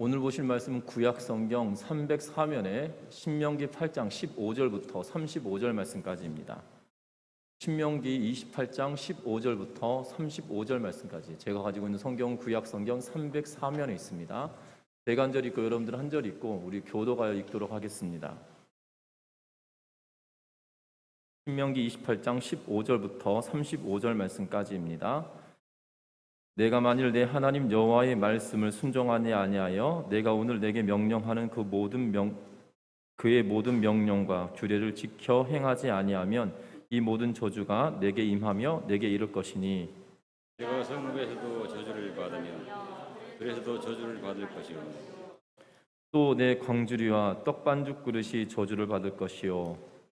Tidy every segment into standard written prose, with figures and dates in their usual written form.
오늘 보실 말씀은 구약 성경 304면에 신명기 8장 15절부터 35절 말씀까지입니다. 신명기 28장 15절부터 35절 말씀까지 제가 가지고 있는 성경은 구약 성경 304면에 있습니다. 제가 한 절 읽고 여러분들 한 절 읽고 우리 교도가여 읽도록 하겠습니다. 신명기 28장 15절부터 35절 말씀까지입니다. 내가 만일 내 하나님 여호와의 말씀을 순종하지 아니하여 내가 오늘 내게 명령하는 그의 모든 명령과 규례를 지켜 행하지 아니하면 이 모든 저주가 내게 임하며 내게 이를 것이니 내가 성읍에서도 저주를 받으며 그래서도 저주를 받을 것이요 또 내 광주리와 떡반죽 그릇이 저주를 받을 것이요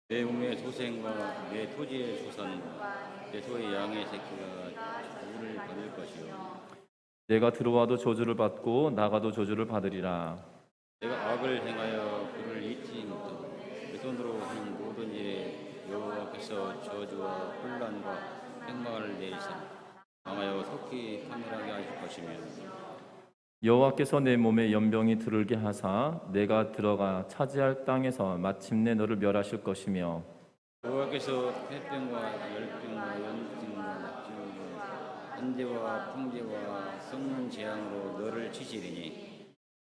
내 몸의 소생과 내 토지의 소산과 내 소의 양의 새끼가 저주를 받을 것이요 내가 들어와도 저주를 받고 나가도 저주를 받으리라. 내가 악을 행하여 그를 잊지 못하고 내 손으로 하는 모든 일에 여호와께서 저주와 혼란과 책망을 내리사 망하여 속히 파멸하게 하실 것이며 여호와께서 내 몸에 연병이 들게 하사 내가 들어가 차지할 땅에서 마침내 너를 멸하실 것이며 여호와께서 태병과 열병과 연증과 낙증과 한재와 풍재와 썩는 재앙으로 너를 치시리니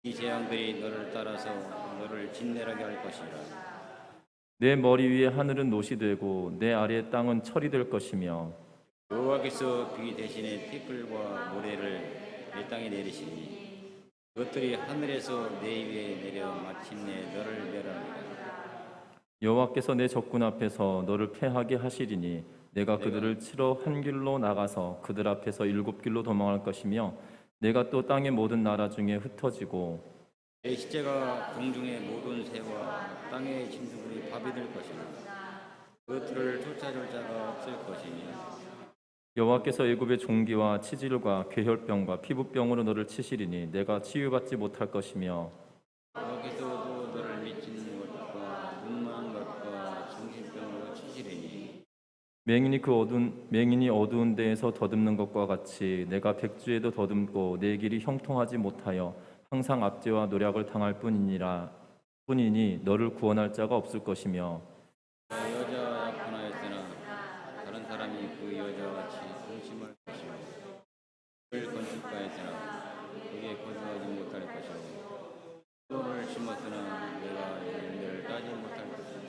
이 재앙들이 너를 따라서 너를 진멸하게 할 것이라. 내 머리 위에 하늘은 노시 되고 내 아래의 땅은 철이 될 것이며 여호와께서 비 대신에 티끌과 모래를 내 땅에 내리시니 그것들이 하늘에서 내 위에 내려 마침내 너를 멸하리라. 여호와께서 내 적군 앞에서 너를 패하게 하시리니 내가 그들을 치러 한 길로 나가서 그들 앞에서 7길로 도망할 것이며 내가 또 땅의 모든 나라 중에 흩어지고 내 시체가 공중의 모든 새와 땅의 짐승들이 밥이 될 것이며 그것들을 쫓아줄 자가 없을 것이며 여호와께서 애굽의 종기와 치질과 괴혈병과 피부병으로 너를 치시리니 내가 치유받지 못할 것이며 여호와께서도 너를 미치는 것과 눈먼 것과 정신병으로 치시리니 맹인이 어두운 데에서 더듬는 것과 같이 내가 백주에도 더듬고 내 길이 형통하지 못하여 항상 압제와 노략을 당할 뿐이니 너를 구원할 자가 없을 것이며 여자 약혼하였으나 다른 사람이 그 여자와 같이 동침할 것이며 그를 건축하였으나 그게 거주하지 못할 것이며 소를 심었으나 내가 열매를 따지 못할 것이며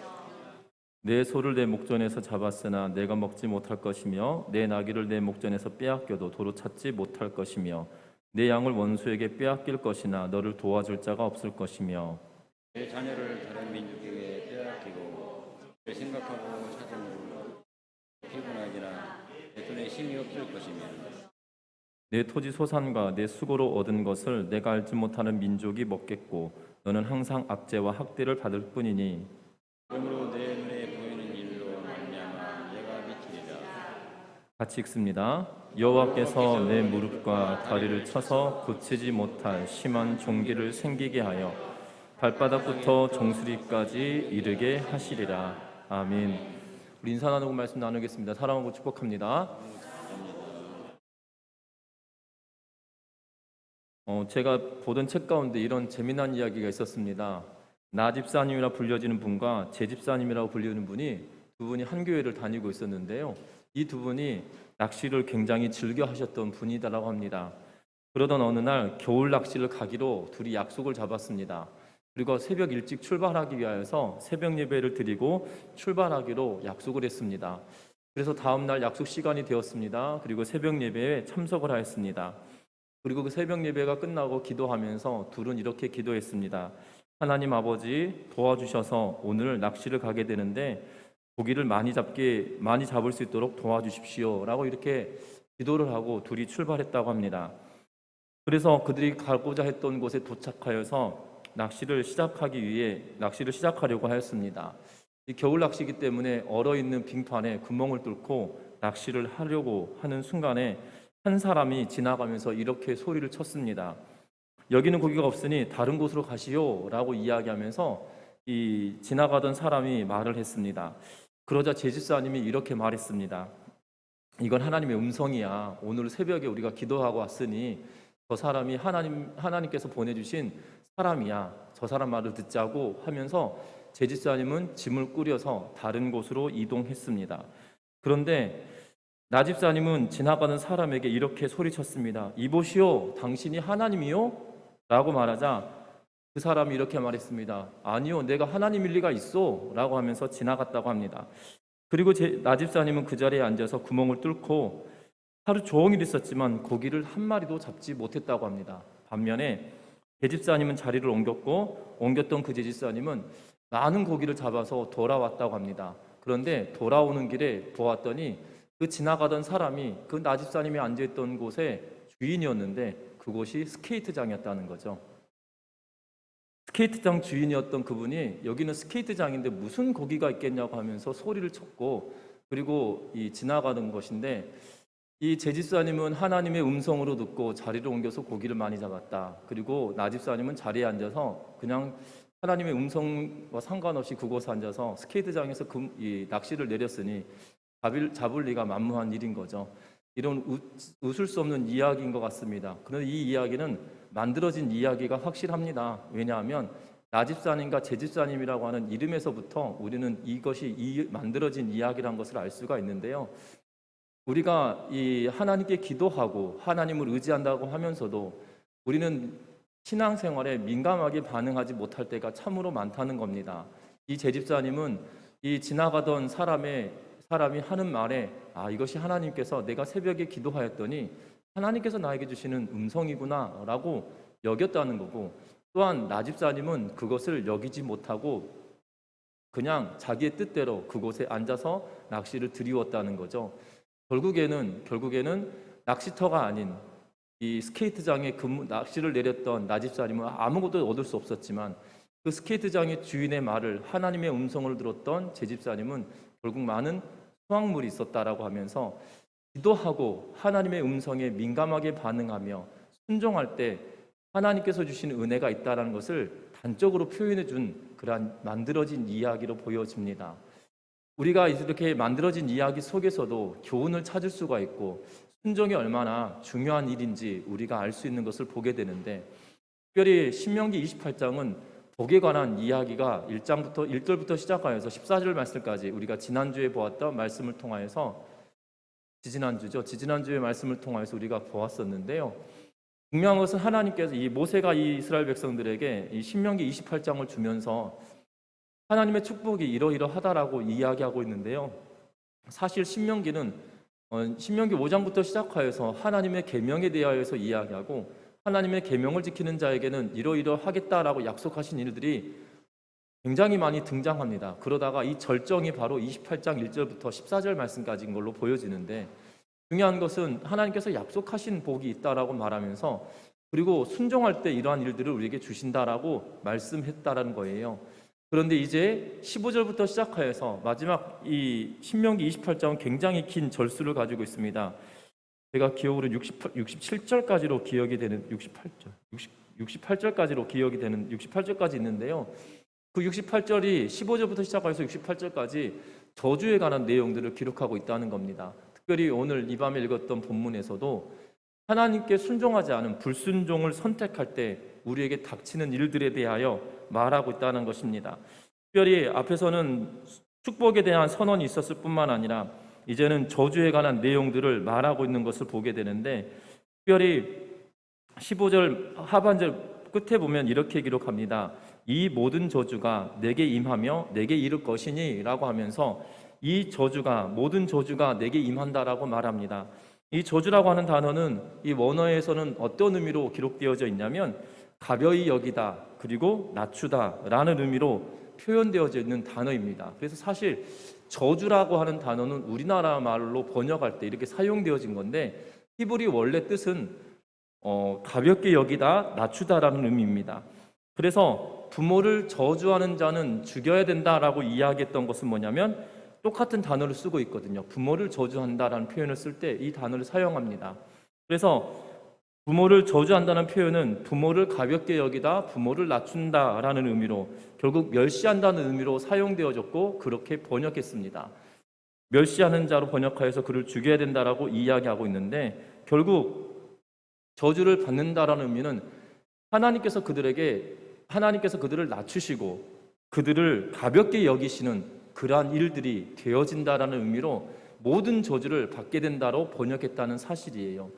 내 소를 내 목전에서 잡았으나 내가 먹지 못할 것이며 내 나귀를 내 목전에서 빼앗겨도 도로 찾지 못할 것이며 내 양을 원수에게 빼앗길 것이나 너를 도와줄 자가 없을 것이며 내 자녀를 다른 민족에게 빼앗기고 그를 생각하고 찾으므로 피곤하지나 내 손에 힘이 없을 것이며 내 토지 소산과 내 수고로 얻은 것을 내가 알지 못하는 민족이 먹겠고 너는 항상 압제와 학대를 받을 뿐이니 그러므로 내 눈에 보이는 일로 말미암아 내가 미치리라. 같이 읽습니다. 여호와께서 내 무릎과 다리를 쳐서 고치지 못할 심한 종기를 생기게 하여 발바닥부터 정수리까지 이르게 하시리라. 아멘. 우리 인사 나누고 말씀 나누겠습니다. 사랑하고 축복합니다. 제가 보던 책 가운데 이런 재미난 이야기가 있었습니다. 나 집사님이라 불려지는 분과 제 집사님이라고 불리는 분이 두 분이 한 교회를 다니고 있었는데요. 이 두 분이 낚시를 굉장히 즐겨 하셨던 분이다라고 합니다. 그러던 어느 날 겨울 낚시를 가기로 둘이 약속을 잡았습니다. 그리고 새벽 일찍 출발하기 위하여서 새벽 예배를 드리고 출발하기로 약속을 했습니다. 그래서 다음 날 약속 시간이 되었습니다. 그리고 새벽 예배에 참석을 하였습니다. 그리고 그 새벽 예배가 끝나고 기도하면서 둘은 이렇게 기도했습니다. 하나님 아버지 도와주셔서 오늘 낚시를 가게 되는데 고기를 많이 잡을 수 있도록 도와주십시오라고 이렇게 기도를 하고 둘이 출발했다고 합니다. 그래서 그들이 가고자 했던 곳에 도착하여서 낚시를 시작하려고 하였습니다. 이 겨울 낚시이기 때문에 얼어있는 빙판에 구멍을 뚫고 낚시를 하려고 하는 순간에 한 사람이 지나가면서 이렇게 소리를 쳤습니다. 여기는 고기가 없으니 다른 곳으로 가시오라고 이야기하면서 이 지나가던 사람이 말을 했습니다. 그러자 제 집사님이 이렇게 말했습니다. 이건 하나님의 음성이야. 오늘 새벽에 우리가 기도하고 왔으니 저 사람이 하나님께서 보내주신 사람이야. 저 사람 말을 듣자고 하면서 제집사님은 짐을 꾸려서 다른 곳으로 이동했습니다. 그런데 나집사님은 지나가는 사람에게 이렇게 소리쳤습니다. 이보시오, 당신이 하나님이요? 라고 말하자 그 사람이 이렇게 말했습니다. 아니요, 내가 하나님일 리가 있어 라고 하면서 지나갔다고 합니다. 그리고 나집사님은 그 자리에 앉아서 구멍을 뚫고 하루 종일 있었지만 고기를 한 마리도 잡지 못했다고 합니다. 반면에 제집사님은 자리를 옮겼던 그 제집사님은 많은 고기를 잡아서 돌아왔다고 합니다. 그런데 돌아오는 길에 보았더니 그 지나가던 사람이 그 나집사님이 앉아있던 곳의 주인이었는데 그곳이 스케이트장이었다는 거죠. 스케이트장 주인이었던 그분이 여기는 스케이트장인데 무슨 고기가 있겠냐고 하면서 소리를 쳤고 그리고 지나가는 것인데 이 제집사님은 하나님의 음성으로 듣고 자리를 옮겨서 고기를 많이 잡았다. 그리고 나집사님은 자리에 앉아서 그냥 하나님의 음성과 상관없이 그곳에 앉아서 스케이트장에서 이 낚시를 내렸으니 잡을 리가 만무한 일인 거죠. 이런 웃을 수 없는 이야기인 것 같습니다. 그런데 이 이야기는 만들어진 이야기가 확실합니다. 왜냐하면 나집사님과 제집사님이라고 하는 이름에서부터 우리는 이것이 만들어진 이야기라는 것을 알 수가 있는데요. 우리가 이 하나님께 기도하고 하나님을 의지한다고 하면서도 우리는 신앙생활에 민감하게 반응하지 못할 때가 참으로 많다는 겁니다. 이 제집사님은 이 지나가던 사람이 하는 말에 이것이 하나님께서 내가 새벽에 기도하였더니 하나님께서 나에게 주시는 음성이구나 라고 여겼다는 거고 또한 나집사님은 그것을 여기지 못하고 그냥 자기의 뜻대로 그곳에 앉아서 낚시를 들이웠다는 거죠. 결국에는 낚시터가 아닌 이 스케이트장에 낚시를 내렸던 나집사님은 아무것도 얻을 수 없었지만 그 스케이트장의 주인의 말을 하나님의 음성을 들었던 제집사님은 결국 많은 수확물이 있었다라고 하면서 기도하고 하나님의 음성에 민감하게 반응하며 순종할 때 하나님께서 주시는 은혜가 있다라는 것을 단적으로 표현해 준 그러한 만들어진 이야기로 보여집니다. 우리가 이렇게 만들어진 이야기 속에서도 교훈을 찾을 수가 있고 순종이 얼마나 중요한 일인지 우리가 알 수 있는 것을 보게 되는데 특별히 신명기 28장은 복에 관한 이야기가 1절부터 시작하여서 14절 말씀까지 우리가 지난주에 보았던 말씀을 통하여서 지지난주의 말씀을 통하여서 우리가 보았었는데요. 분명한 것은 하나님께서 이 모세가 이 이스라엘 백성들에게 이 신명기 28장을 주면서 하나님의 축복이 이러이러하다라고 이야기하고 있는데요. 사실 신명기는 신명기 5장부터 시작하여서 하나님의 계명에 대하여서 이야기하고 하나님의 계명을 지키는 자에게는 이러이러하겠다라고 약속하신 일들이 굉장히 많이 등장합니다. 그러다가 이 절정이 바로 28장 1절부터 14절 말씀까지인 걸로 보여지는데 중요한 것은 하나님께서 약속하신 복이 있다라고 말하면서 그리고 순종할 때 이러한 일들을 우리에게 주신다라고 말씀했다라는 거예요. 그런데 이제 15절부터 시작하여서 마지막 이 신명기 28장은 굉장히 긴 절수를 가지고 있습니다. 제가 기억으로 67절까지로 기억이 되는 68절까지로 기억이 되는 68절까지 있는데요. 그 68절이 15절부터 시작해서 68절까지 저주에 관한 내용들을 기록하고 있다는 겁니다. 특별히 오늘 이 밤에 읽었던 본문에서도 하나님께 순종하지 않은 불순종을 선택할 때 우리에게 닥치는 일들에 대하여 말하고 있다는 것입니다. 특별히 앞에서는 축복에 대한 선언이 있었을 뿐만 아니라 이제는 저주에 관한 내용들을 말하고 있는 것을 보게 되는데 특별히 15절 하반절 끝에 보면 이렇게 기록합니다. 이 모든 저주가 내게 임하며 내게 이를 것이니 라고 하면서 이 저주가 모든 저주가 내게 임한다라고 말합니다. 이 저주라고 하는 단어는 이 원어에서는 어떤 의미로 기록되어져 있냐면 가벼이 여기다 그리고 낮추다 라는 의미로 표현되어져 있는 단어입니다. 그래서 사실 저주라고 하는 단어는 우리나라 말로 번역할 때 이렇게 사용되어진 건데 히브리 원래 뜻은 가볍게 여기다 낮추다라는 의미입니다. 그래서 부모를 저주하는 자는 죽여야 된다라고 이야기했던 것은 뭐냐면 똑같은 단어를 쓰고 있거든요. 부모를 저주한다라는 표현을 쓸 때 이 단어를 사용합니다. 그래서 부모를 저주한다는 표현은 부모를 가볍게 여기다 부모를 낮춘다라는 의미로 결국 멸시한다는 의미로 사용되어졌고 그렇게 번역했습니다. 멸시하는 자로 번역하여서 그를 죽여야 된다라고 이야기하고 있는데 결국 저주를 받는다라는 의미는 하나님께서 그들을 낮추시고 그들을 가볍게 여기시는 그러한 일들이 되어진다라는 의미로 모든 저주를 받게 된다로 번역했다는 사실이에요.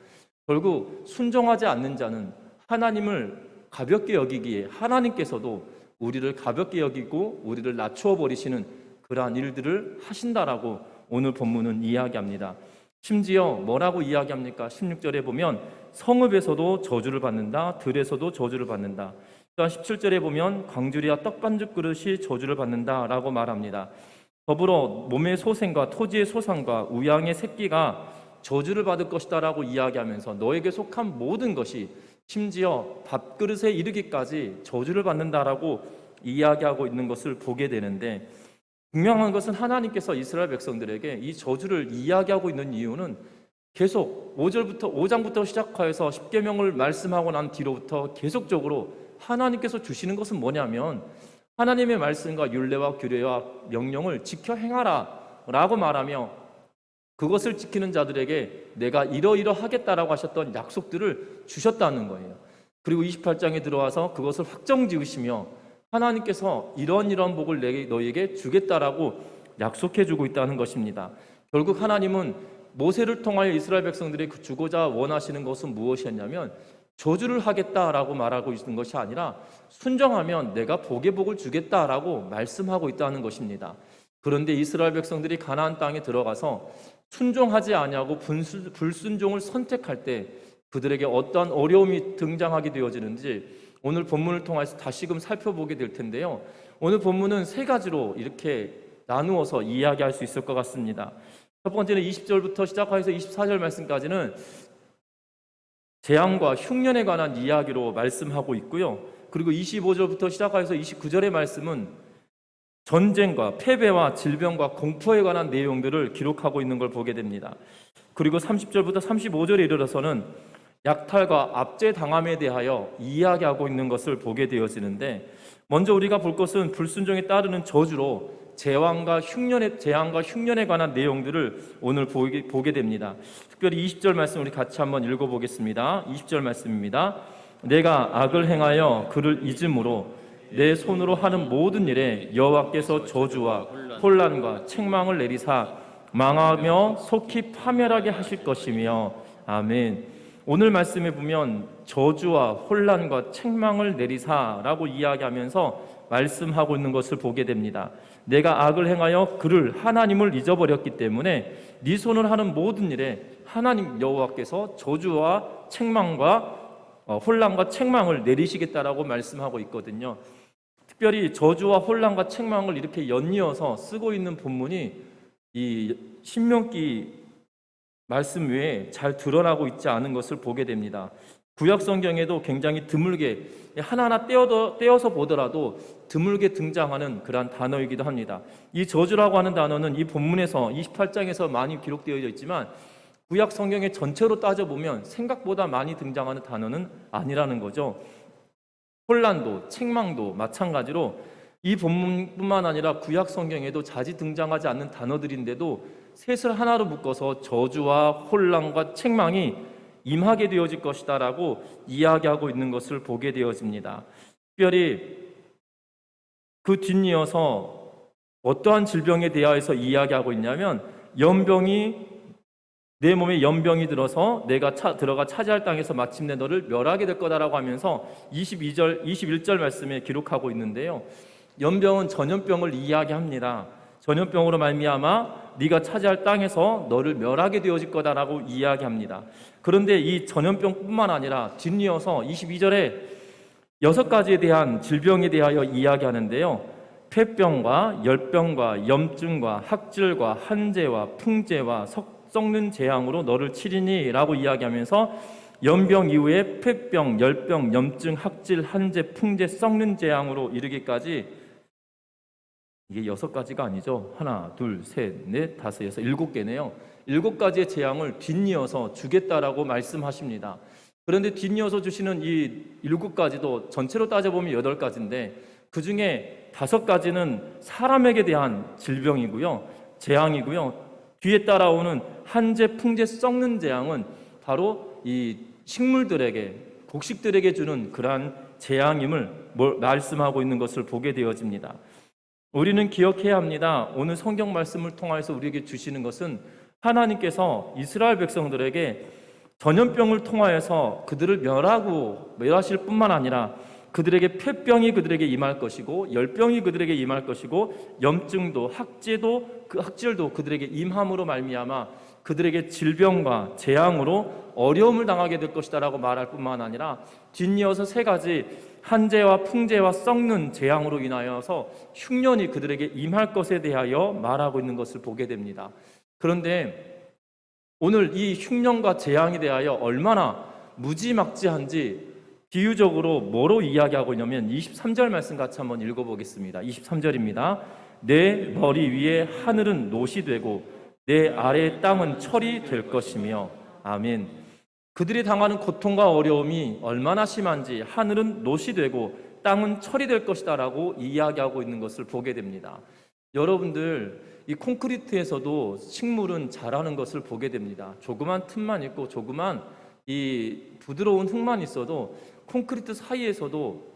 결국 순종하지 않는 자는 하나님을 가볍게 여기기에 하나님께서도 우리를 가볍게 여기고 우리를 낮추어 버리시는 그러한 일들을 하신다라고 오늘 본문은 이야기합니다. 심지어 뭐라고 이야기합니까? 16절에 보면 성읍에서도 저주를 받는다, 들에서도 저주를 받는다. 또한 17절에 보면 광주리와 떡반죽 그릇이 저주를 받는다라고 말합니다. 더불어 몸의 소생과 토지의 소산과 우양의 새끼가 저주를 받을 것이다라고 이야기하면서 너에게 속한 모든 것이 심지어 밥그릇에 이르기까지 저주를 받는다라고 이야기하고 있는 것을 보게 되는데, 분명한 것은 하나님께서 이스라엘 백성들에게 이 저주를 이야기하고 있는 이유는 계속 5장부터 시작하여서 십계명을 말씀하고 난 뒤로부터 계속적으로 하나님께서 주시는 것은 뭐냐면 하나님의 말씀과 율례와 규례와 명령을 지켜 행하라 라고 말하며 그것을 지키는 자들에게 내가 이러이러하겠다라고 하셨던 약속들을 주셨다는 거예요. 그리고 28장에 들어와서 그것을 확정 지으시며 하나님께서 이런 복을 너희에게 주겠다라고 약속해 주고 있다는 것입니다. 결국 하나님은 모세를 통하여 이스라엘 백성들이 주고자 원하시는 것은 무엇이었냐면 저주를 하겠다라고 말하고 있는 것이 아니라 순종하면 내가 복의 복을 주겠다라고 말씀하고 있다는 것입니다. 그런데 이스라엘 백성들이 가나안 땅에 들어가서 순종하지 아니하고 불순종을 선택할 때 그들에게 어떠한 어려움이 등장하게 되어지는지 오늘 본문을 통해서 다시금 살펴보게 될 텐데요. 오늘 본문은 세 가지로 이렇게 나누어서 이야기할 수 있을 것 같습니다. 첫 번째는 20절부터 시작해서 24절 말씀까지는 재앙과 흉년에 관한 이야기로 말씀하고 있고요. 그리고 25절부터 시작해서 29절의 말씀은 전쟁과 패배와 질병과 공포에 관한 내용들을 기록하고 있는 걸 보게 됩니다. 그리고 30절부터 35절에 이르러서는 약탈과 압제당함에 대하여 이야기하고 있는 것을 보게 되어지는데, 먼저 우리가 볼 것은 불순종에 따르는 저주로 재앙과 흉년에 관한 내용들을 오늘 보게 됩니다. 특별히 20절 말씀 우리 같이 한번 읽어보겠습니다. 20절 말씀입니다. 내가 악을 행하여 그를 잊음으로 내 손으로 하는 모든 일에 여호와께서 저주와 혼란과 책망을 내리사 망하며 속히 파멸하게 하실 것이며. 아멘. 오늘 말씀에 보면 저주와 혼란과 책망을 내리사라고 이야기하면서 말씀하고 있는 것을 보게 됩니다. 내가 악을 행하여 그를 하나님을 잊어버렸기 때문에 네 손을 하는 모든 일에 하나님 여호와께서 저주와 책망과 혼란과 책망을 내리시겠다라고 말씀하고 있거든요. 특별히 저주와 혼란과 책망을 이렇게 연이어서 쓰고 있는 본문이 이 신명기 말씀 외에 잘 드러나고 있지 않은 것을 보게 됩니다. 구약 성경에도 굉장히 드물게 하나하나 떼어서 보더라도 드물게 등장하는 그러한 단어이기도 합니다. 이 저주라고 하는 단어는 이 본문에서 28장에서 많이 기록되어 있지만 구약 성경의 전체로 따져보면 생각보다 많이 등장하는 단어는 아니라는 거죠. 혼란도 책망도 마찬가지로 이 본문뿐만 아니라 구약 성경에도 자주 등장하지 않는 단어들인데도 셋을 하나로 묶어서 저주와 혼란과 책망이 임하게 되어질 것이다 라고 이야기하고 있는 것을 보게 되어집니다. 특별히 그 뒷이어서 어떠한 질병에 대하여서 이야기하고 있냐면 내 몸에 연병이 들어서 내가 들어가 차지할 땅에서 마침내 너를 멸하게 될 거다라고 하면서 21절 말씀에 기록하고 있는데요. 연병은 전염병을 이야기합니다. 전염병으로 말미암아 네가 차지할 땅에서 너를 멸하게 되어질 거다라고 이야기합니다. 그런데 이 전염병뿐만 아니라 뒷이어서 22절에 6가지에 대한 질병에 대하여 이야기하는데요. 폐병과 열병과 염증과 학질과 한재와 풍재와 썩는 재앙으로 너를 치리니 라고 이야기하면서 연병 이후에 폐병, 열병, 염증, 학질, 한재, 풍재, 썩는 재앙으로 이르기까지 이게 6가지가 아니죠. 하나, 둘, 셋, 넷, 다섯, 여섯, 7개네요. 7가지의 재앙을 뒷이어서 주겠다라고 말씀하십니다. 그런데 뒷이어서 주시는 이 7가지도 전체로 따져보면 8가지인데 그 중에 5가지는 사람에게 대한 질병이고요, 재앙이고요. 뒤에 따라오는 한재, 풍재, 썩는 재앙은 바로 이 식물들에게, 곡식들에게 주는 그러한 재앙임을 말씀하고 있는 것을 보게 되어집니다. 우리는 기억해야 합니다. 오늘 성경 말씀을 통해서 우리에게 주시는 것은 하나님께서 이스라엘 백성들에게 전염병을 통하여서 그들을 멸하실 뿐만 아니라 그들에게 폐병이 그들에게 임할 것이고 열병이 그들에게 임할 것이고 염증도 학질도 그들에게 임함으로 말미암아 그들에게 질병과 재앙으로 어려움을 당하게 될 것이다라고 말할 뿐만 아니라 뒷이어서 세 가지 한재와 풍재와 썩는 재앙으로 인하여서 흉년이 그들에게 임할 것에 대하여 말하고 있는 것을 보게 됩니다. 그런데 오늘 이 흉년과 재앙에 대하여 얼마나 무지막지한지 비유적으로 뭐로 이야기하고 있냐면 23절 말씀 같이 한번 읽어보겠습니다. 23절입니다. 내 머리 위에 하늘은 노시 되고 내 아래의 땅은 철이 될 것이며. 아멘. 그들이 당하는 고통과 어려움이 얼마나 심한지 하늘은 노시 되고 땅은 철이 될 것이다 라고 이야기하고 있는 것을 보게 됩니다. 여러분들, 이 콘크리트에서도 식물은 자라는 것을 보게 됩니다. 조그만 틈만 있고 조그만 이 부드러운 흙만 있어도 콘크리트 사이에서도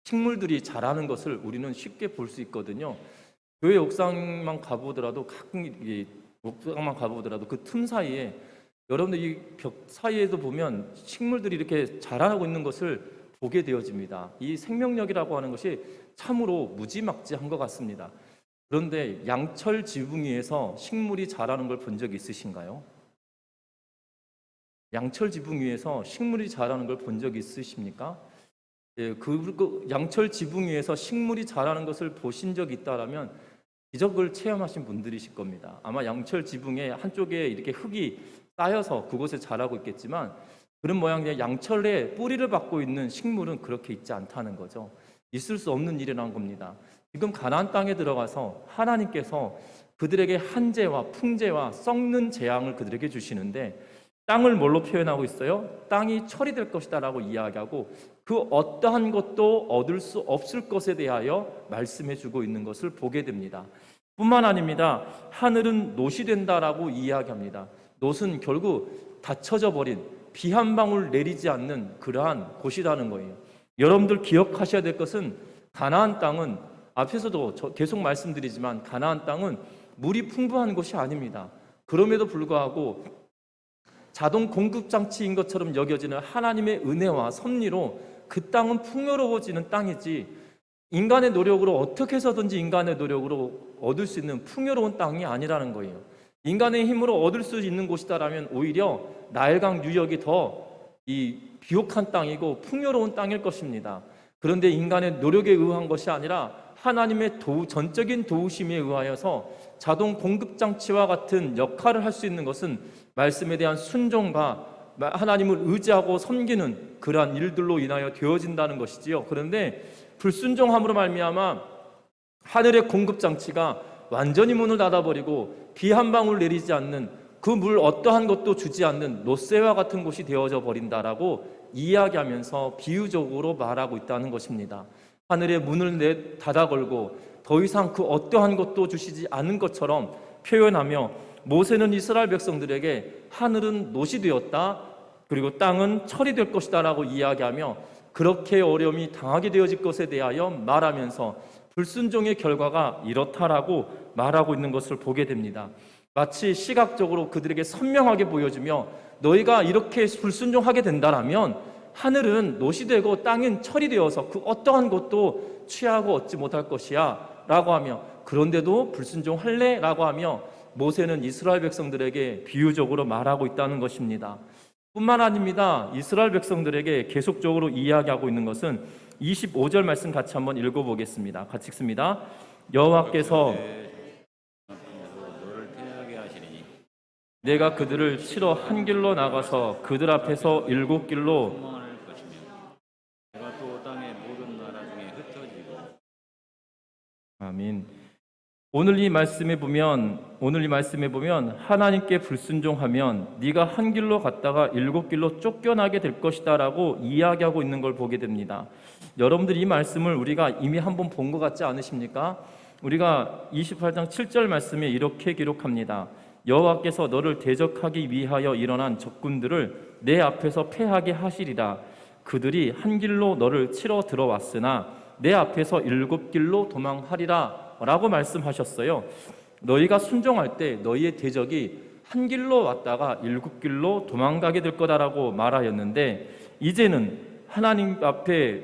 식물들이 자라는 것을 우리는 쉽게 볼 수 있거든요. 교회 옥상만 가보더라도 그 틈 사이에 여러분들 이 벽 사이에도 보면 식물들이 이렇게 자라고 있는 것을 보게 되어집니다. 이 생명력이라고 하는 것이 참으로 무지막지한 것 같습니다. 그런데 양철 지붕 위에서 식물이 자라는 걸 본 적 있으신가요? 양철 지붕 위에서 식물이 자라는 걸 본 적 있으십니까? 예, 그 양철 지붕 위에서 식물이 자라는 것을 보신 적이 있다라면 기적을 체험하신 분들이실 겁니다. 아마 양철 지붕의 한쪽에 이렇게 흙이 쌓여서 그곳에 자라고 있겠지만 그런 모양의 양철에 뿌리를 받고 있는 식물은 그렇게 있지 않다는 거죠. 있을 수 없는 일이라는 겁니다. 지금 가나안 땅에 들어가서 하나님께서 그들에게 한재와 풍재와 썩는 재앙을 그들에게 주시는데 땅을 뭘로 표현하고 있어요? 땅이 철이 될 것이다 라고 이야기하고 그 어떠한 것도 얻을 수 없을 것에 대하여 말씀해 주고 있는 것을 보게 됩니다. 뿐만 아닙니다. 하늘은 노시 된다라고 이야기합니다. 노은 결국 닫혀져 버린 비 한 방울 내리지 않는 그러한 곳이라는 거예요. 여러분들 기억하셔야 될 것은 가나안 땅은 앞에서도 계속 말씀드리지만 가나안 땅은 물이 풍부한 곳이 아닙니다. 그럼에도 불구하고 자동 공급 장치인 것처럼 여겨지는 하나님의 은혜와 섭리로 그 땅은 풍요로워지는 땅이지 인간의 노력으로 어떻게 해서든지 인간의 노력으로 얻을 수 있는 풍요로운 땅이 아니라는 거예요. 인간의 힘으로 얻을 수 있는 곳이다라면 오히려 나일강 유역이 더 이 비옥한 땅이고 풍요로운 땅일 것입니다. 그런데 인간의 노력에 의한 것이 아니라 하나님의 전적인 도우심에 의하여서 자동 공급 장치와 같은 역할을 할 수 있는 것은 말씀에 대한 순종과 하나님을 의지하고 섬기는 그러한 일들로 인하여 되어진다는 것이지요. 그런데 불순종함으로 말미암아 하늘의 공급 장치가 완전히 문을 닫아버리고 비 한 방울 내리지 않는 그 물 어떠한 것도 주지 않는 노새와 같은 곳이 되어져 버린다라고 이야기하면서 비유적으로 말하고 있다는 것입니다. 하늘의 문을 닫아 걸고 더 이상 그 어떠한 것도 주시지 않은 것처럼 표현하며 모세는 이스라엘 백성들에게 하늘은 노시 되었다 그리고 땅은 철이 될 것이다 라고 이야기하며 그렇게 어려움이 당하게 되어질 것에 대하여 말하면서 불순종의 결과가 이렇다라고 말하고 있는 것을 보게 됩니다. 마치 시각적으로 그들에게 선명하게 보여주며 너희가 이렇게 불순종하게 된다라면 하늘은 노시 되고 땅은 철이 되어서 그 어떠한 것도 취하고 얻지 못할 것이야 라고 하며 그런데도 불순종할래? 라고 하며 모세는 이스라엘 백성들에게 비유적으로 말하고 있다는 것입니다. 뿐만 아닙니다. 이스라엘 백성들에게 계속적으로 이야기하고 있는 것은 25절 말씀 같이 한번 읽어보겠습니다. 같이 읽습니다. 여호와께서 너를 패하게 하시리니 내가 그들을 치러 한 길로 나가서 그들 앞에서 7길로 소망할 것이며 내가 또 땅의 모든 나라 중에 흩어지고. 아멘. 오늘 이 말씀에 보면 하나님께 불순종하면 네가 한 길로 갔다가 7길로 쫓겨나게 될 것이다라고 이야기하고 있는 걸 보게 됩니다. 여러분들 이 말씀을 우리가 이미 한번 본 것 같지 않으십니까? 우리가 28장 7절 말씀에 이렇게 기록합니다. 여호와께서 너를 대적하기 위하여 일어난 적군들을 내 앞에서 패하게 하시리라. 그들이 한 길로 너를 치러 들어왔으나 내 앞에서 7길로 도망하리라 라고 말씀하셨어요. 너희가 순종할 때 너희의 대적이 한 길로 왔다가 7길로 도망가게 될 거다라고 말하였는데, 이제는 하나님 앞에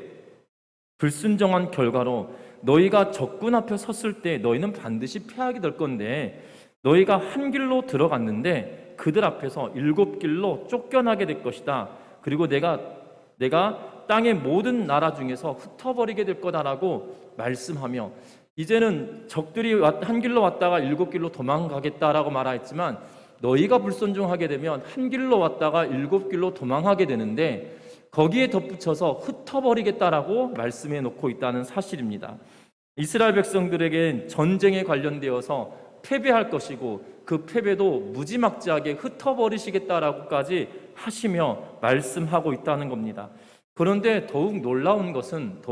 불순종한 결과로 너희가 적군 앞에 섰을 때 너희는 반드시 패하게 될 건데, 너희가 한 길로 들어갔는데 그들 앞에서 7길로 쫓겨나게 될 것이다. 그리고 내가 땅의 모든 나라 중에서 흩어버리게 될 거다라고 말씀하며, 이제는 적들이 한 길로 왔다가 7길로 도망가겠다라고 말하였지만, 너희가 불순종하게 되면 한 길로 왔다가 7길로 도망하게 되는데 거기에 덧붙여서 흩어버리겠다라고 말씀해 놓고 있다는 사실입니다. 이스라엘 백성들에게 전쟁에 관련되어서 패배할 것이고 그 패배도 무지막지하게 흩어버리시겠다라고까지 하시며 말씀하고 있다는 겁니다. 그런데 더욱 놀라운 것은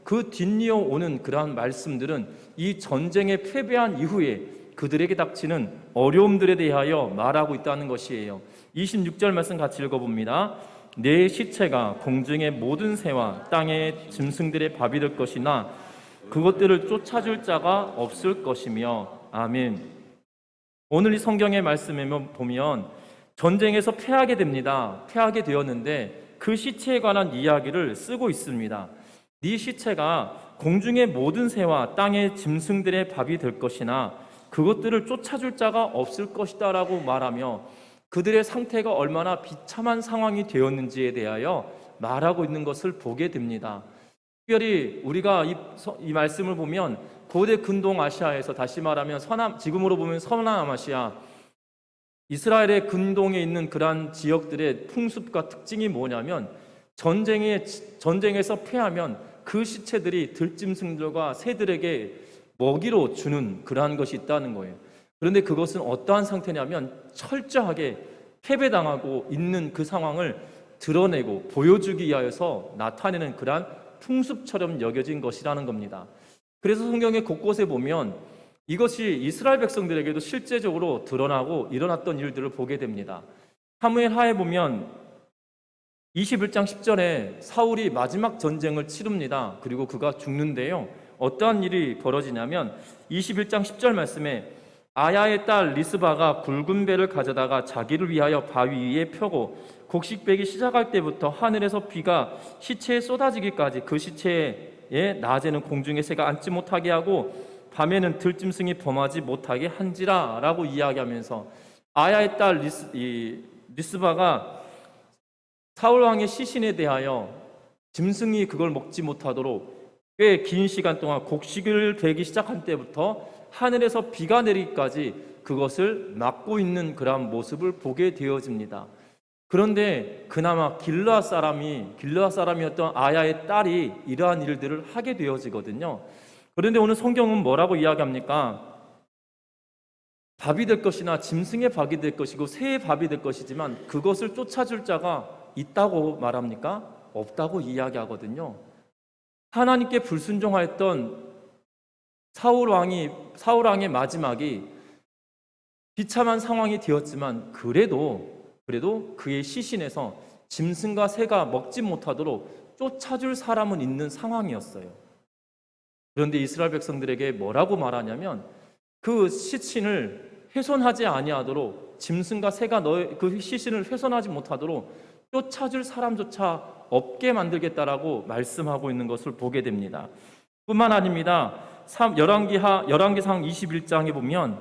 그 뒷이어 오는 그러한 말씀들은 이 전쟁에 패배한 이후에 그들에게 닥치는 어려움들에 대하여 말하고 있다는 것이에요. 26절 말씀 같이 읽어봅니다. 내 시체가 공중의 모든 새와 땅의 짐승들의 밥이 될 것이나 그것들을 쫓아줄 자가 없을 것이며. 아멘. 오늘 이 성경의 말씀에 보면 전쟁에서 패하게 됩니다. 패하게 되었는데 그 시체에 관한 이야기를 쓰고 있습니다. 네 시체가 공중의 모든 새와 땅의 짐승들의 밥이 될 것이나 그것들을 쫓아줄 자가 없을 것이다 라고 말하며 그들의 상태가 얼마나 비참한 상황이 되었는지에 대하여 말하고 있는 것을 보게 됩니다. 특별히 우리가 이 말씀을 보면 고대 근동아시아에서, 다시 말하면 지금으로 보면 서남아시아, 이스라엘의 근동에 있는 그러한 지역들의 풍습과 특징이 뭐냐면 전쟁에서 패하면 그 시체들이 들짐승들과 새들에게 먹이로 주는 그러한 것이 있다는 거예요. 그런데 그것은 어떠한 상태냐면 철저하게 패배당하고 있는 그 상황을 드러내고 보여주기 위하여서 나타내는 그러한 풍습처럼 여겨진 것이라는 겁니다. 그래서 성경의 곳곳에 보면 이것이 이스라엘 백성들에게도 실제적으로 드러나고 일어났던 일들을 보게 됩니다. 사무엘 하에 보면 21장 10절에 사울이 마지막 전쟁을 치릅니다. 그리고 그가 죽는데요, 어떠한 일이 벌어지냐면 21장 10절 말씀에 아야의 딸 리스바가 굵은 배를 가져다가 자기를 위하여 바위 위에 펴고 곡식 빼기 시작할 때부터 하늘에서 비가 시체에 쏟아지기까지 그 시체에 낮에는 공중의 새가 앉지 못하게 하고 밤에는 들짐승이 범하지 못하게 한지라 라고 이야기하면서 아야의 딸 리스바가 사울왕의 시신에 대하여 짐승이 그걸 먹지 못하도록 꽤 긴 시간 동안 곡식을 베기 시작한 때부터 하늘에서 비가 내리기까지 그것을 막고 있는 그러한 모습을 보게 되어집니다. 그런데 그나마 길르앗 사람이었던 아야의 딸이 이러한 일들을 하게 되어지거든요. 그런데 오늘 성경은 뭐라고 이야기합니까? 밥이 될 것이나 짐승의 밥이 될 것이고 새의 밥이 될 것이지만 그것을 쫓아줄 자가 있다고 말합니까? 없다고 이야기하거든요. 하나님께 불순종하였던 사울왕의 마지막이 비참한 상황이 되었지만 그래도 그의 시신에서 짐승과 새가 먹지 못하도록 쫓아줄 사람은 있는 상황이었어요. 그런데 이스라엘 백성들에게 뭐라고 말하냐면 그 시신을 훼손하지 아니하도록, 짐승과 새가 그 시신을 훼손하지 못하도록 쫓아줄 사람조차 없게 만들겠다라고 말씀하고 있는 것을 보게 됩니다. 뿐만 아닙니다. 열왕기상 21장에 보면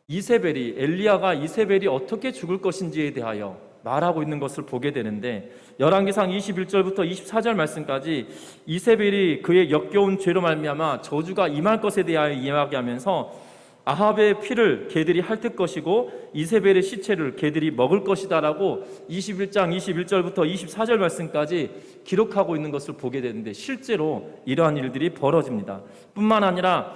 엘리야가 이세벨이 어떻게 죽을 것인지에 대하여 말하고 있는 것을 보게 되는데, 열왕기상 21절부터 24절 말씀까지 이세벨이 그의 역겨운 죄로 말미암아 저주가 임할 것에 대하여 이야기하면서 아합의 피를 개들이 핥을 것이고 이세벨의 시체를 개들이 먹을 것이다라고 21장 21절부터 24절 말씀까지 기록하고 있는 것을 보게 되는데, 실제로 이러한 일들이 벌어집니다. 뿐만 아니라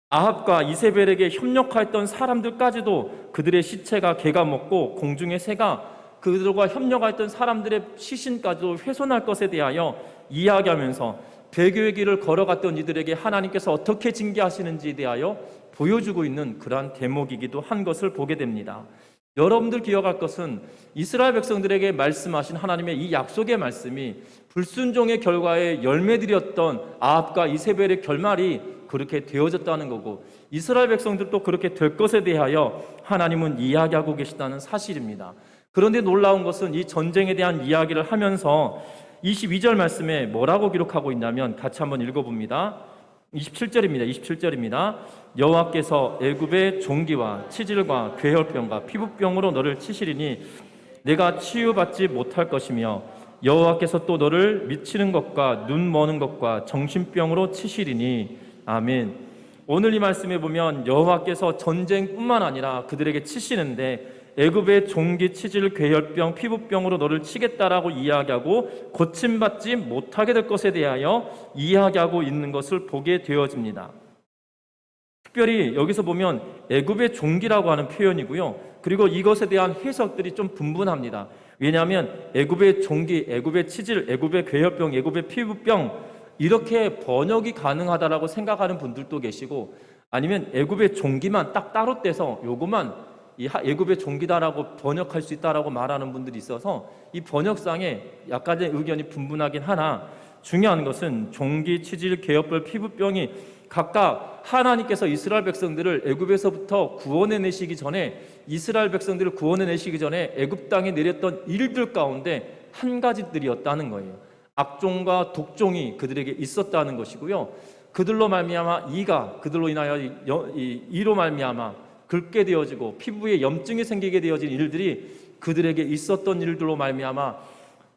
아합과 이세벨에게 협력하였던 사람들까지도 그들의 시체가 개가 먹고 공중의 새가 그들과 협력하였던 사람들의 시신까지도 훼손할 것에 대하여 이야기하면서 배교의 길을 걸어갔던 이들에게 하나님께서 어떻게 징계하시는지에 대하여 보여주고 있는 그러한 대목이기도 한 것을 보게 됩니다. 여러분들 기억할 것은 이스라엘 백성들에게 말씀하신 하나님의 이 약속의 말씀이 불순종의 결과에 열매들이었던 아합과 이세벨의 결말이 그렇게 되어졌다는 거고, 이스라엘 백성들도 그렇게 될 것에 대하여 하나님은 이야기하고 계시다는 사실입니다. 그런데 놀라운 것은 이 전쟁에 대한 이야기를 하면서 22절 말씀에 뭐라고 기록하고 있냐면, 같이 한번 읽어봅니다. 27절입니다. 여호와께서 애굽의 종기와 치질과 괴혈병과 피부병으로 너를 치시리니 내가 치유받지 못할 것이며, 여호와께서 또 너를 미치는 것과 눈 머는 것과 정신병으로 치시리니. 아멘. 오늘 이 말씀에 보면 여호와께서 전쟁뿐만 아니라 그들에게 치시는데, 애굽의 종기, 치질, 괴혈병, 피부병으로 너를 치겠다라고 이야기하고 고침받지 못하게 될 것에 대하여 이야기하고 있는 것을 보게 되어집니다. 특별히 여기서 보면 애굽의 종기라고 하는 표현이고요, 그리고 이것에 대한 해석들이 좀 분분합니다. 왜냐하면 애굽의 종기, 애굽의 치질, 애굽의 괴혈병, 애굽의 피부병, 이렇게 번역이 가능하다라고 생각하는 분들도 계시고, 아니면 애굽의 종기만 딱 따로 떼서 요것만 이 애굽의 종기다라고 번역할 수 있다라고 말하는 분들이 있어서 이 번역상에 약간의 의견이 분분하긴 하나, 중요한 것은 종기, 치질, 괴혈병, 피부병이 각각 하나님께서 이스라엘 백성들을 애굽에서부터 구원해 내시기 전에, 이스라엘 백성들을 구원해 내시기 전에 애굽 땅에 내렸던 일들 가운데 한 가지들이었다는 거예요. 악종과 독종이 그들에게 있었다는 것이고요, 그들로 말미암아 이가, 그들로 인하여 이로 말미암아 긁게 되어지고 피부에 염증이 생기게 되어진 일들이 그들에게 있었던 일들로 말미암아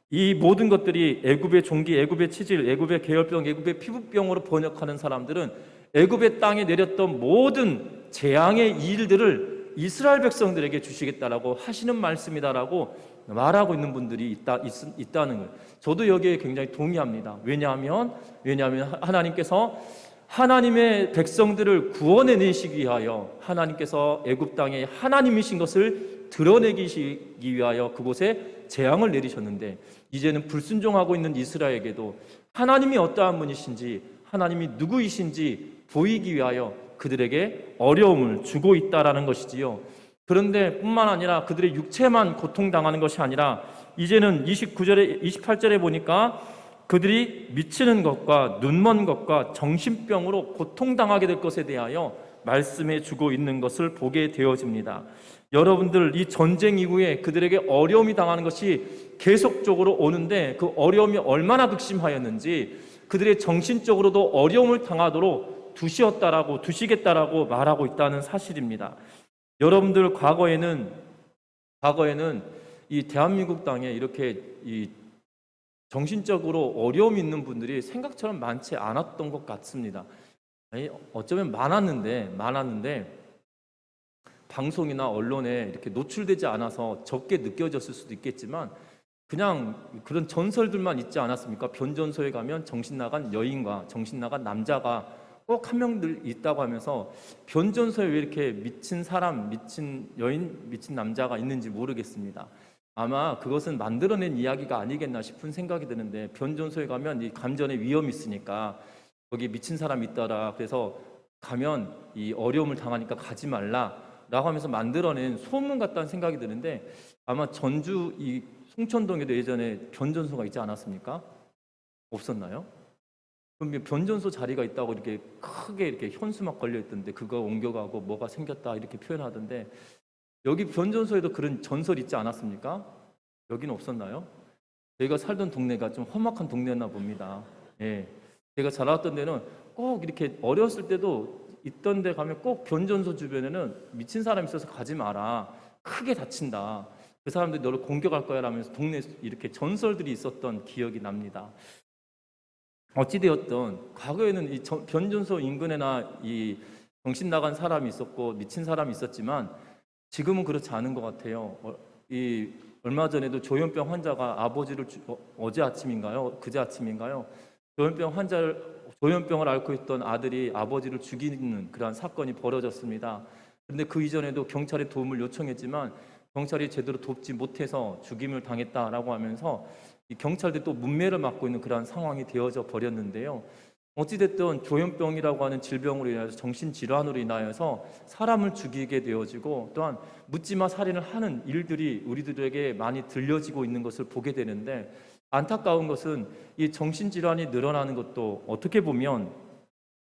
이 모든 것들이 애굽의 종기, 애굽의 치질, 애굽의 괴혈병, 애굽의 피부병으로 번역하는 사람들은 애굽의 땅에 내렸던 모든 재앙의 일들을 이스라엘 백성들에게 주시겠다라고 하시는 말씀이다라고 말하고 있는 분들이 있다는 거예요. 저도 여기에 굉장히 동의합니다. 왜냐하면 하나님께서 하나님의 백성들을 구원해 내시기 위하여 하나님께서 애굽 땅에 하나님이신 것을 드러내기 위하여 그곳에 재앙을 내리셨는데, 이제는 불순종하고 있는 이스라엘에게도 하나님이 어떠한 분이신지, 하나님이 누구이신지 보이기 위하여 그들에게 어려움을 주고 있다라는 것이지요. 그런데 뿐만 아니라 그들의 육체만 고통당하는 것이 아니라 이제는 28절에 보니까 그들이 미치는 것과 눈먼 것과 정신병으로 고통당하게 될 것에 대하여 말씀해 주고 있는 것을 보게 되어집니다. 여러분들, 이 전쟁 이후에 그들에게 어려움이 당하는 것이 계속적으로 오는데 그 어려움이 얼마나 극심하였는지 그들의 정신적으로도 어려움을 당하도록 두시겠다라고 말하고 있다는 사실입니다. 여러분들, 과거에는 이 대한민국 땅에 이렇게 이 정신적으로 어려움이 있는 분들이 생각처럼 많지 않았던 것 같습니다. 아니, 어쩌면 많았는데 방송이나 언론에 이렇게 노출되지 않아서 적게 느껴졌을 수도 있겠지만, 그냥 그런 전설들만 있지 않았습니까? 변전소에 가면 정신 나간 여인과 정신 나간 남자가 꼭 한 명들 있다고 하면서, 변전소에 왜 이렇게 미친 사람, 미친 여인, 미친 남자가 있는지 모르겠습니다. 아마 그것은 만들어낸 이야기가 아니겠나 싶은 생각이 드는데, 변전소에 가면 이 감전의 위험이 있으니까 거기 미친 사람이 있더라, 그래서 가면 이 어려움을 당하니까 가지 말라라고 하면서 만들어낸 소문 같다는 생각이 드는데, 아마 전주 이 송천동에도 예전에 변전소가 있지 않았습니까? 없었나요? 그럼 변전소 자리가 있다고 이렇게 크게 이렇게 현수막 걸려 있던데 그거 옮겨가고 뭐가 생겼다 이렇게 표현하던데, 여기 변전소에도 그런 전설이 있지 않았습니까? 여기는 없었나요? 저희가 살던 동네가 좀 험악한 동네였나 봅니다. 예. 제가 자라왔던 데는 꼭 이렇게 어렸을 때도 있던 데 가면 꼭 변전소 주변에는 미친 사람이 있어서 가지 마라, 크게 다친다, 그 사람들이 너를 공격할 거야 라면서 동네에 이렇게 전설들이 있었던 기억이 납니다. 어찌되었든 과거에는 이 변전소 인근에나 이 정신 나간 사람이 있었고 미친 사람이 있었지만 지금은 그렇지 않은 것 같아요. 이 얼마 전에도 조현병 환자가 아버지를 어제 아침인가요? 그제 아침인가요? 조현병을 앓고 있던 아들이 아버지를 죽이는 그러한 사건이 벌어졌습니다. 그런데 그 이전에도 경찰에 도움을 요청했지만 경찰이 제대로 돕지 못해서 죽임을 당했다라고 하면서 이 경찰들이 또 문매를 맞고 있는 그러한 상황이 되어져 버렸는데요. 어찌됐든 조현병이라고 하는 질병으로 인해서 정신질환으로 인하여서 사람을 죽이게 되어지고 또한 묻지마 살인을 하는 일들이 우리들에게 많이 들려지고 있는 것을 보게 되는데, 안타까운 것은 이 정신질환이 늘어나는 것도 어떻게 보면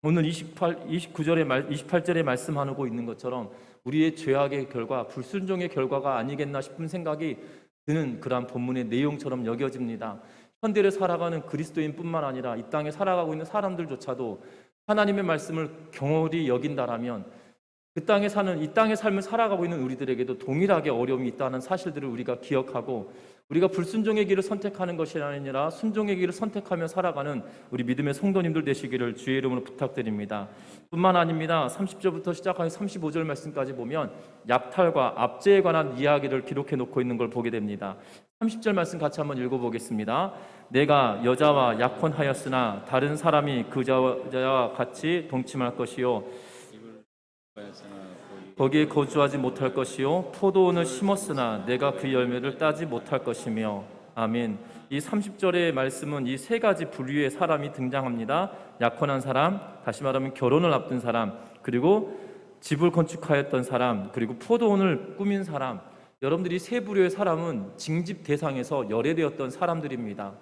오늘 28절에 말씀하고 있는 것처럼 우리의 죄악의 결과, 불순종의 결과가 아니겠나 싶은 생각이 드는 그러한 본문의 내용처럼 여겨집니다. 현대를 살아가는 그리스도인뿐만 아니라 이 땅에 살아가고 있는 사람들조차도 하나님의 말씀을 경홀히 여긴다라면 이 땅의 삶을 살아가고 있는 우리들에게도 동일하게 어려움이 있다는 사실들을 우리가 기억하고, 우리가 불순종의 길을 선택하는 것이 아니라 순종의 길을 선택하며 살아가는 우리 믿음의 성도님들 되시기를 주의 이름으로 부탁드립니다. 뿐만 아닙니다. 30절부터 시작해서 35절 말씀까지 보면 약탈과 압제에 관한 이야기를 기록해 놓고 있는 걸 보게 됩니다. 30절 말씀 같이 한번 읽어보겠습니다. 내가 여자와 약혼하였으나 다른 사람이 그 여자와 같이 동침할 것이요 거기에 거주하지 못할 것이요 포도원을 심었으나 내가 그 열매를 따지 못할 것이며. 아멘. 이 30절의 말씀은 이 세 가지 부류의 사람이 등장합니다. 약혼한 사람, 다시 말하면 결혼을 앞둔 사람, 그리고 집을 건축하였던 사람, 그리고 포도원을 꾸민 사람. 여러분들이 세 부류의 사람은 징집 대상에서 열애되었던 사람들입니다.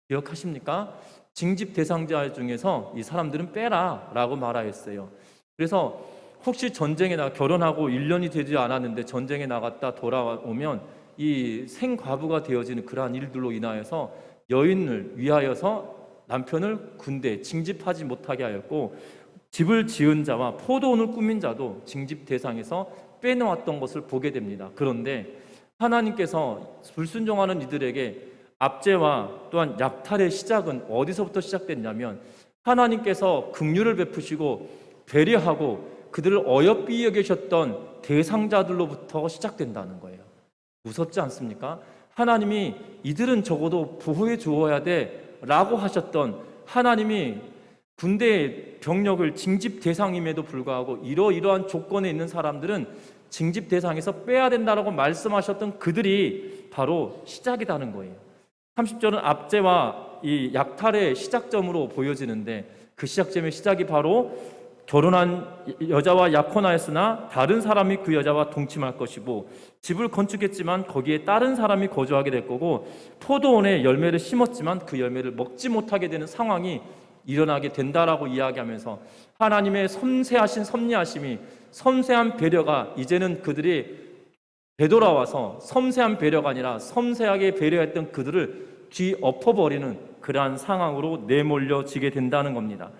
기억하십니까? 징집 대상자 중에서 이 사람들은 빼라 라고 말하였어요. 그래서 혹시 전쟁에 결혼하고 1년이 되지 않았는데 전쟁에 나갔다 돌아오면 이 생과부가 되어지는 그러한 일들로 인하여서 여인을 위하여서 남편을 군대 징집하지 못하게 하였고, 집을 지은 자와 포도원을 꾸민 자도 징집 대상에서 빼놓았던 것을 보게 됩니다. 그런데 하나님께서 불순종하는 이들에게 압제와 또한 약탈의 시작은 어디서부터 시작됐냐면 하나님께서 긍휼을 베푸시고 배려하고 그들을 어여삐 여기셨던 대상자들로부터 시작된다는 거예요. 무섭지 않습니까? 하나님이 이들은 적어도 보호해 주어야 돼 라고 하셨던 하나님이 군대의 병력을 징집 대상임에도 불구하고 이러이러한 조건에 있는 사람들은 징집 대상에서 빼야 된다라고 말씀하셨던 그들이 바로 시작이라는 거예요. 30절은 압제와 이 약탈의 시작점으로 보여지는데, 그 시작이 바로 결혼한 여자와 약혼하였으나 다른 사람이 그 여자와 동침할 것이고, 집을 건축했지만 거기에 다른 사람이 거주하게 될 거고, 포도원에 열매를 심었지만 그 열매를 먹지 못하게 되는 상황이 일어나게 된다라고 이야기하면서 하나님의 섬세하신 섭리하심이, 섬세한 배려가 이제는 그들이 되돌아와서 섬세한 배려가 아니라 섬세하게 배려했던 그들을 뒤엎어버리는 그러한 상황으로 내몰려지게 된다는 겁니다.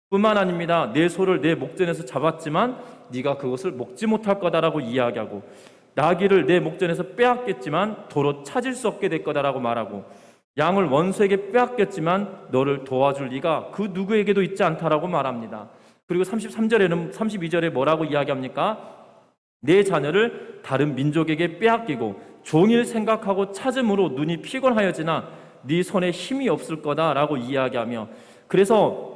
뿐만 아닙니다. 내 소를 내 목전에서 잡았지만 네가 그것을 먹지 못할 거다라고 이야기하고, 나귀를 내 목전에서 빼앗겼지만 도로 찾을 수 없게 될 거다라고 말하고, 양을 원수에게 빼앗겼지만 너를 도와줄 리가 그 누구에게도 있지 않다라고 말합니다. 그리고 32절에 뭐라고 이야기합니까? 내 자녀를 다른 민족에게 빼앗기고 종일 생각하고 찾음으로 눈이 피곤하여지나 네 손에 힘이 없을 거다라고 이야기하며, 그래서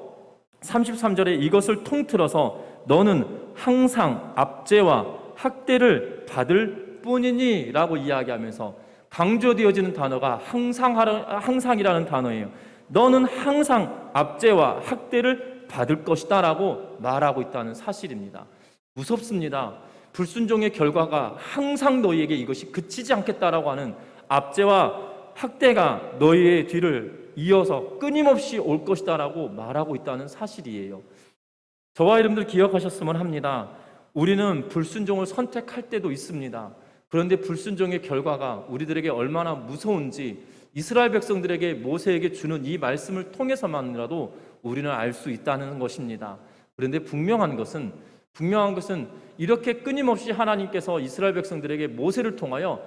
33절에 이것을 통틀어서 너는 항상 압제와 학대를 받을 뿐이니 라고 이야기하면서 강조되어지는 단어가 항상이라는 단어예요. 너는 항상 압제와 학대를 받을 것이다 라고 말하고 있다는 사실입니다. 무섭습니다. 불순종의 결과가 항상 너희에게 이것이 그치지 않겠다라고 하는 압제와 학대가 너희의 뒤를 이어서 끊임없이 올 것이다 라고 말하고 있다는 사실이에요. 저와 여러분들 기억하셨으면 합니다. 우리는 불순종을 선택할 때도 있습니다. 그런데 불순종의 결과가 우리들에게 얼마나 무서운지 이스라엘 백성들에게 모세에게 주는 이 말씀을 통해서만이라도 우리는 알 수 있다는 것입니다. 그런데 분명한 것은 이렇게 끊임없이 하나님께서 이스라엘 백성들에게 모세를 통하여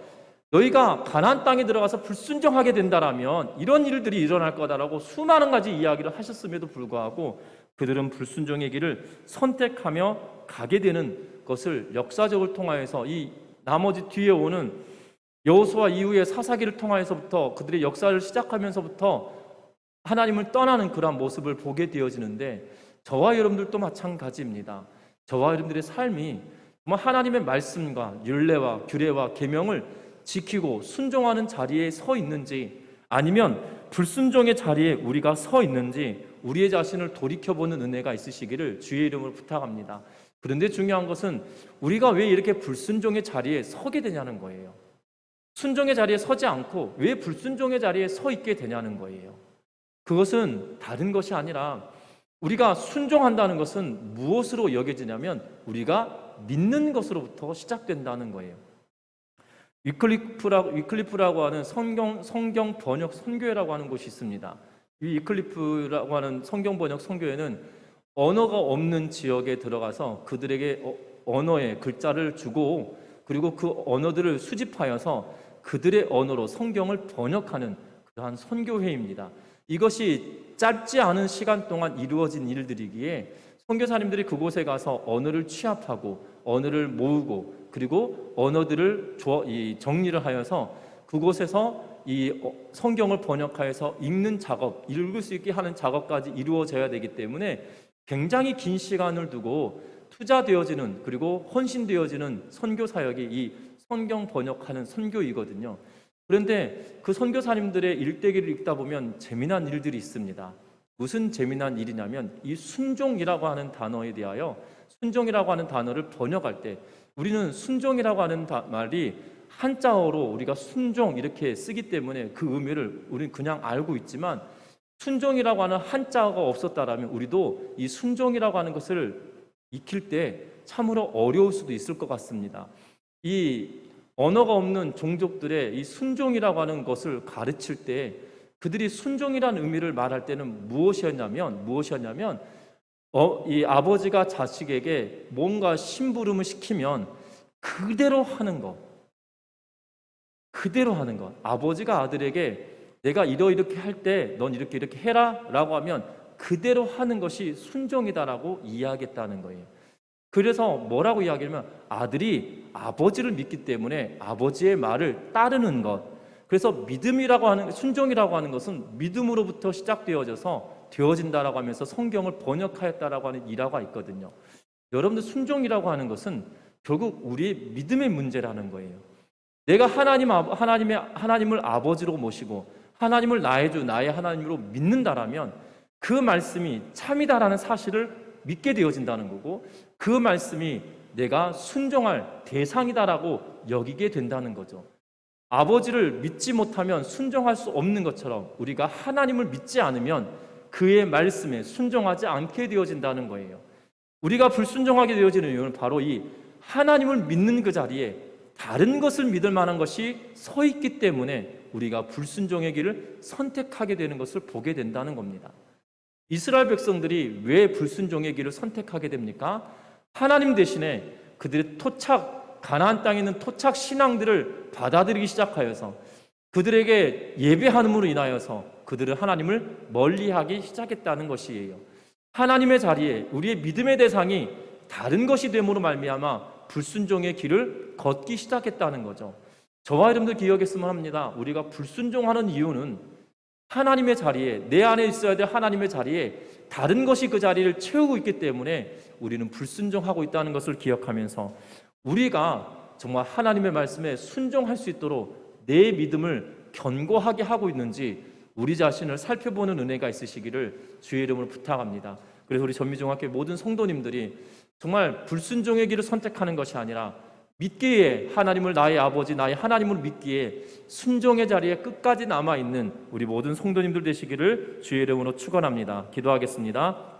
너희가 가나안 땅에 들어가서 불순종하게 된다라면 이런 일들이 일어날 거다라고 수많은 가지 이야기를 하셨음에도 불구하고 그들은 불순종의 길을 선택하며 가게 되는 것을 역사적으로 통하여서 이 나머지 뒤에 오는 여호수아 이후의 사사기를 통하여서부터 그들의 역사를 시작하면서부터 하나님을 떠나는 그러한 모습을 보게 되어지는데, 저와 여러분들도 마찬가지입니다. 저와 여러분들의 삶이 하나님의 말씀과 율례와 규례와 계명을 지키고 순종하는 자리에 서 있는지, 아니면 불순종의 자리에 우리가 서 있는지 우리의 자신을 돌이켜보는 은혜가 있으시기를 주의 이름으로 부탁합니다. 그런데 중요한 것은 우리가 왜 이렇게 불순종의 자리에 서게 되냐는 거예요. 순종의 자리에 서지 않고 왜 불순종의 자리에 서 있게 되냐는 거예요. 그것은 다른 것이 아니라, 우리가 순종한다는 것은 무엇으로 여겨지냐면 우리가 믿는 것으로부터 시작된다는 거예요. 위클리프라고 하는 성경 번역 선교회라고 하는 곳이 있습니다. 이 위클리프라고 하는 성경 번역 선교회는 언어가 없는 지역에 들어가서 그들에게 언어의 글자를 주고, 그리고 그 언어들을 수집하여서 그들의 언어로 성경을 번역하는 그러한 선교회입니다. 이것이 짧지 않은 시간 동안 이루어진 일들이기에 선교사님들이 그곳에 가서 언어를 취합하고 언어를 모으고, 그리고 언어들을 정리를 하여서 그곳에서 이 성경을 번역하여서 읽는 작업, 읽을 수 있게 하는 작업까지 이루어져야 되기 때문에 굉장히 긴 시간을 두고 투자되어지는, 그리고 헌신되어지는 선교 사역이 이 성경 번역하는 선교이거든요. 그런데 그 선교사님들의 일대기를 읽다 보면 재미난 일들이 있습니다. 무슨 재미난 일이냐면, 이 순종이라고 하는 단어에 대하여, 순종이라고 하는 단어를 번역할 때 우리는 순종이라고 하는 말이 한자어로 우리가 순종 이렇게 쓰기 때문에 그 의미를 우리는 그냥 알고 있지만, 순종이라고 하는 한자어가 없었다라면 우리도 이 순종이라고 하는 것을 익힐 때 참으로 어려울 수도 있을 것 같습니다. 이 언어가 없는 종족들의 이 순종이라고 하는 것을 가르칠 때 그들이 순종이라는 의미를 말할 때는 무엇이었냐면 이 아버지가 자식에게 뭔가 심부름을 시키면 그대로 하는 것. 아버지가 아들에게 내가 이렇게 할 때 넌 이렇게 해라 라고 하면 그대로 하는 것이 순종이다라고 이야기했다는 거예요. 그래서 뭐라고 이야기하면, 아들이 아버지를 믿기 때문에 아버지의 말을 따르는 것. 그래서 믿음이라고 하는, 순종이라고 하는 것은 믿음으로부터 되어진다라고 하면서 성경을 번역하였다라고 하는 일화가 있거든요. 여러분들, 순종이라고 하는 것은 결국 우리의 믿음의 문제라는 거예요. 내가 하나님을 아버지로 모시고 하나님을 나의 주, 나의 하나님으로 믿는다라면 그 말씀이 참이다라는 사실을 믿게 되어진다는 거고, 그 말씀이 내가 순종할 대상이다라고 여기게 된다는 거죠. 아버지를 믿지 못하면 순종할 수 없는 것처럼 우리가 하나님을 믿지 않으면 그의 말씀에 순종하지 않게 되어진다는 거예요. 우리가 불순종하게 되어지는 이유는 바로 이 하나님을 믿는 그 자리에 다른 것을 믿을 만한 것이 서 있기 때문에 우리가 불순종의 길을 선택하게 되는 것을 보게 된다는 겁니다. 이스라엘 백성들이 왜 불순종의 길을 선택하게 됩니까? 하나님 대신에 그들의 가나안 땅에 있는 토착 신앙들을 받아들이기 시작하여서 그들에게 예배함으로 인하여서 그들은 하나님을 멀리하기 시작했다는 것이에요. 하나님의 자리에 우리의 믿음의 대상이 다른 것이 됨으로 말미암아 불순종의 길을 걷기 시작했다는 거죠. 저와 여러분들 기억했으면 합니다. 우리가 불순종하는 이유는 하나님의 자리에, 내 안에 있어야 될 하나님의 자리에 다른 것이 그 자리를 채우고 있기 때문에 우리는 불순종하고 있다는 것을 기억하면서 우리가 정말 하나님의 말씀에 순종할 수 있도록 내 믿음을 견고하게 하고 있는지 우리 자신을 살펴보는 은혜가 있으시기를 주의 이름으로 부탁합니다. 그래서 우리 전미중학교 모든 성도님들이 정말 불순종의 길을 선택하는 것이 아니라 믿기에 하나님을 나의 아버지, 나의 하나님을 믿기에 순종의 자리에 끝까지 남아있는 우리 모든 성도님들 되시기를 주의 이름으로 축원합니다. 기도하겠습니다.